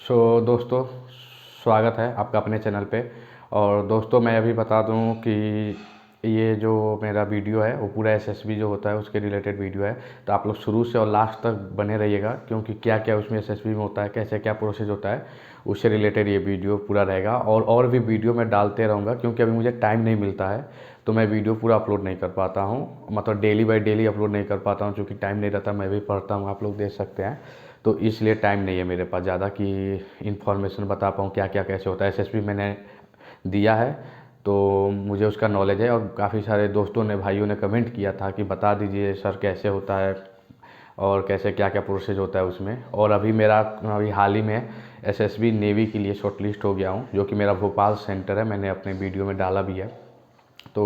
दोस्तों, स्वागत है आपका अपने चैनल पे। और दोस्तों, मैं अभी बता दूं कि ये जो मेरा वीडियो है वो पूरा एसएसबी जो होता है उसके रिलेटेड वीडियो है। तो आप लोग शुरू से और लास्ट तक बने रहिएगा, क्योंकि क्या क्या उसमें एसएसबी में होता है, कैसे क्या प्रोसेस होता है, उससे रिलेटेड ये वीडियो पूरा रहेगा। और भी वीडियो मैं डालते रहूँगा, क्योंकि अभी मुझे टाइम नहीं मिलता है तो मैं वीडियो पूरा अपलोड नहीं कर पाता हूँ, मतलब डेली बाय डेली अपलोड नहीं कर पाता हूँ, क्योंकि टाइम नहीं रहता। मैं भी पढ़ता हूँ, आप लोग देख सकते हैं, तो इसलिए टाइम नहीं है मेरे पास ज़्यादा कि इन्फॉर्मेशन बता पाऊँ क्या क्या कैसे होता है। एसएसबी मैंने दिया है तो मुझे उसका नॉलेज है, और काफ़ी सारे दोस्तों ने, भाइयों ने कमेंट किया था कि बता दीजिए सर कैसे होता है और कैसे क्या क्या प्रोसेस होता है उसमें। और अभी हाल ही में एसएसबी नेवी के लिए शॉर्ट लिस्ट हो गया हूँ, जो कि मेरा भोपाल सेंटर है, मैंने अपने वीडियो में डाला भी है। तो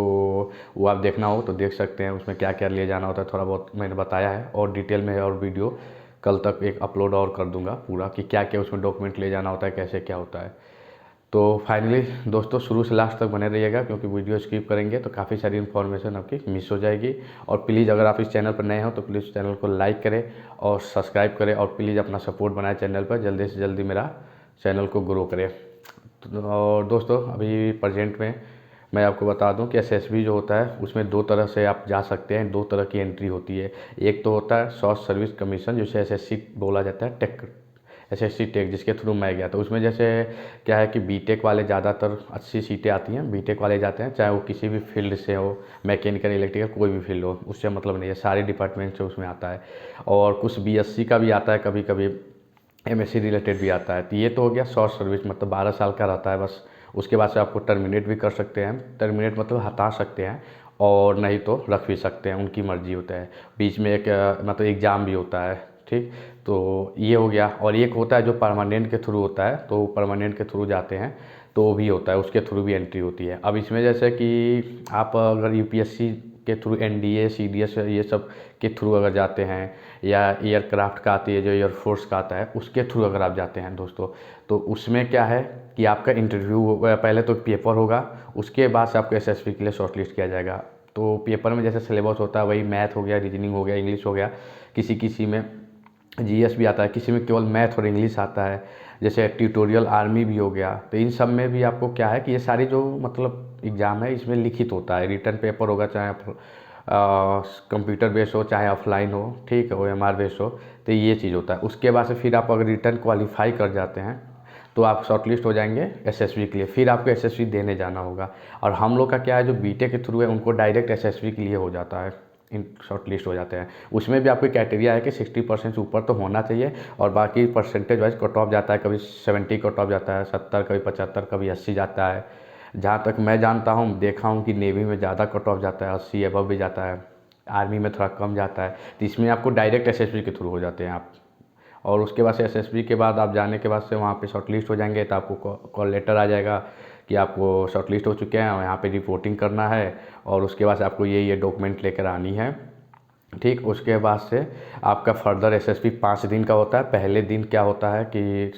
वो आप देखना हो तो देख सकते हैं, उसमें क्या क्या ले जाना होता है थोड़ा बहुत मैंने बताया है, और डिटेल में है। और वीडियो कल तक एक अपलोड और कर दूंगा पूरा कि क्या क्या उसमें डॉक्यूमेंट ले जाना होता है, कैसे क्या होता है। तो फाइनली दोस्तों, शुरू से लास्ट तक बने रहिएगा, क्योंकि वीडियो स्किप करेंगे तो काफ़ी सारी इन्फॉर्मेशन आपकी मिस हो जाएगी। और प्लीज़, अगर आप इस चैनल पर नए हो तो प्लीज़ चैनल को लाइक करें और सब्सक्राइब करें, और प्लीज़ अपना सपोर्ट बनाएं चैनल पर, जल्दी से जल्दी मेरा चैनल को ग्रो करें। और दोस्तों, अभी प्रेजेंट में मैं आपको बता दूं कि एसएसबी जो होता है उसमें दो तरह से आप जा सकते हैं, दो तरह की एंट्री होती है। एक तो होता है शॉर्ट सर्विस कमीशन, जिसे एसएससी बोला जाता है, टेक, एसएससी टेक, जिसके थ्रू मैं गया था। उसमें जैसे क्या है कि बीटेक वाले ज़्यादातर अच्छी सीटें आती हैं, बीटेक वाले जाते हैं, चाहे वो किसी भी फील्ड से हो, मैकेनिकल, इलेक्ट्रिकल, कोई भी फील्ड हो, उससे मतलब नहीं है, सारे डिपार्टमेंट से उसमें आता है। और कुछ बीएससी का भी आता है, कभी कभी एमएससी रिलेटेड भी आता है। तो ये तो हो गया शॉर्ट सर्विस, मतलब 12 साल का रहता है बस। उसके बाद से आपको टर्मिनेट भी कर सकते हैं, टर्मिनेट मतलब हटा सकते हैं, और नहीं तो रख भी सकते हैं, उनकी मर्जी होता है। बीच में एक मतलब एग्ज़ाम भी होता है, ठीक। तो ये हो गया। और एक होता है जो परमानेंट के थ्रू होता है, तो परमानेंट के थ्रू जाते हैं तो वो भी होता है, उसके थ्रू भी एंट्री होती है। अब इसमें जैसे कि आप अगर यूपीएससी के थ्रू, एनडीए, सीडीएस, ये सब के थ्रू अगर जाते हैं, या एयरक्राफ्ट का आती है जो एयरफोर्स का आता है, उसके थ्रू अगर आप जाते हैं दोस्तों, तो उसमें क्या है कि आपका इंटरव्यू होगा, पहले तो पेपर होगा, उसके बाद से आपको एसएसबी के लिए शॉर्टलिस्ट किया जाएगा। तो पेपर में जैसे सिलेबस होता है वही मैथ हो गया, रीजनिंग हो गया, इंग्लिश हो गया, किसी किसी में जीएस भी आता है, किसी में केवल मैथ और इंग्लिश आता है, जैसे ट्यूटोरियल आर्मी भी हो गया। तो इन सब में भी आपको क्या है कि ये सारी जो मतलब एग्ज़ाम है इसमें लिखित होता है, रिटर्न पेपर होगा, चाहे कंप्यूटर बेस हो चाहे ऑफलाइन हो, ठीक है, ओएमआर बेस हो। तो ये चीज़ होता है। उसके बाद से फिर आप अगर रिटर्न क्वालिफाई कर जाते हैं तो आप शॉर्टलिस्ट हो जाएंगे एसएसबी के लिए, फिर आपको एसएसबी देने जाना होगा। और हम लोग का क्या है, जो बीटेक के थ्रू है उनको डायरेक्ट एसएसबी के लिए हो जाता है, इन शॉर्ट लिस्ट हो जाते हैं। उसमें भी आपको क्राइटेरिया है कि 60% से ऊपर तो होना चाहिए, और बाकी परसेंटेज वाइज कट ऑफ जाता है, कभी 70 कट ऑफ जाता है, 70, कभी 75, कभी 80 जाता है। जहाँ तक मैं जानता हूँ, देखा हूँ कि नेवी में ज़्यादा कट ऑफ जाता है, 80 एबव भी जाता है, आर्मी में थोड़ा कम जाता है। तो इसमें आपको डायरेक्ट एसएसबी के थ्रू हो जाते हैं आप। और उसके बाद से एसएसबी के बाद आप जाने के बाद से वहाँ पे शॉर्टलिस्ट हो जाएंगे, तो आपको कॉल लेटर आ जाएगा कि आपको शॉर्टलिस्ट हो चुके हैं, और यहाँ पे रिपोर्टिंग करना है, और उसके बाद से आपको ये डॉक्यूमेंट लेकर आनी है, ठीक। उसके बाद से आपका फर्दर एसएसबी 5 दिन का होता है। पहले दिन क्या होता है कि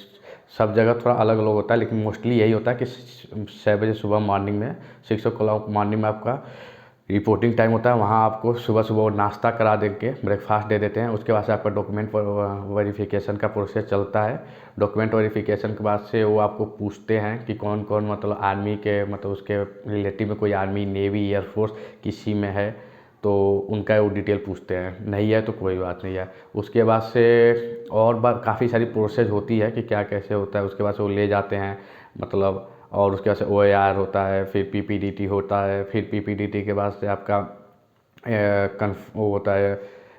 सब जगह थोड़ा अलग अलग होता है, लेकिन मोस्टली यही होता है कि 6 बजे सुबह मॉर्निंग में, 6 o'clock मॉर्निंग में आपका रिपोर्टिंग टाइम होता है। वहाँ आपको सुबह सुबह नाश्ता करा देंगे, ब्रेकफास्ट दे देते हैं। उसके बाद से आपका डॉक्यूमेंट वेरिफिकेशन का प्रोसेस चलता है। डॉक्यूमेंट वेरिफिकेशन के बाद से वो आपको पूछते हैं कि कौन कौन मतलब आर्मी के, मतलब उसके रिलेटिव में कोई आर्मी, नेवी, एयरफोर्स किसी में है तो उनका वो डिटेल पूछते हैं, नहीं है तो कोई बात नहीं है। उसके बाद से और बात काफ़ी सारी प्रोसेस होती है कि क्या कैसे होता है। उसके बाद से वो ले जाते हैं, मतलब, और उसके बाद से ओएआर होता है, फिर पीपीडीटी होता है, फिर पीपीडीटी के बाद से आपका वो होता है,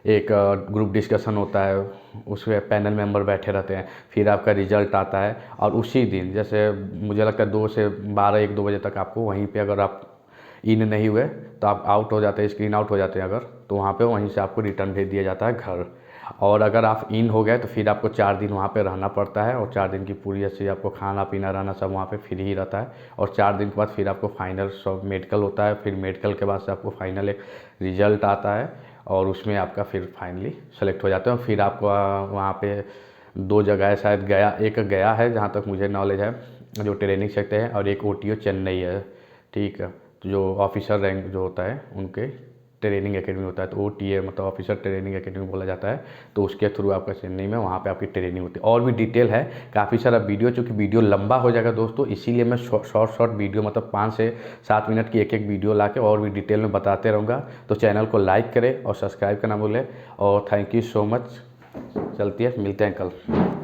एक ग्रुप डिस्कशन होता है, उसमें पैनल मेंबर बैठे रहते हैं, फिर आपका रिजल्ट आता है। और उसी दिन, जैसे मुझे लगता है 2 से 12, 1-2 बजे तक आपको वहीं पे, अगर आप इन नहीं हुए तो आप आउट हो जाते हैं, स्क्रीन आउट हो जाते हैं अगर, तो वहाँ पे वहीं से आपको रिटर्न भेज दिया जाता है घर। और अगर आप इन हो गए तो फिर आपको 4 दिन वहाँ पे रहना पड़ता है, और 4 दिन की पूरी अच्छी आपको खाना पीना रहना सब वहाँ पे फ्री ही रहता है। और 4 दिन के बाद फिर आपको फाइनल सब मेडिकल होता है, फिर मेडिकल के बाद से आपको फाइनल एक रिजल्ट आता है, और उसमें आपका फिर फाइनली सेलेक्ट हो जाते हैं। फिर आपको वहाँ पे 2 जगह है शायद, गया, एक गया है जहाँ तक मुझे नॉलेज है जो ट्रेनिंग सकते हैं, और एक ओटीओ चेन्नई है, ठीक है। तो जो ऑफिसर रैंक जो होता है उनके ट्रेनिंग एकेडमी होता है, तो OTA मतलब ऑफिसर ट्रेनिंग एकेडमी बोला जाता है। तो उसके थ्रू आपका चेन्नई में वहाँ पे आपकी ट्रेनिंग होती है। और भी डिटेल है काफ़ी सारा वीडियो, चूँकि वीडियो लंबा हो जाएगा दोस्तों, इसीलिए मैं शॉर्ट वीडियो मतलब 5 से 7 मिनट की एक एक वीडियो ला के और भी डिटेल में बताते रहूँगा। तो चैनल को लाइक करें और सब्सक्राइब करना भूलें। और थैंक यू सो मच। चलती है, मिलते हैं कल।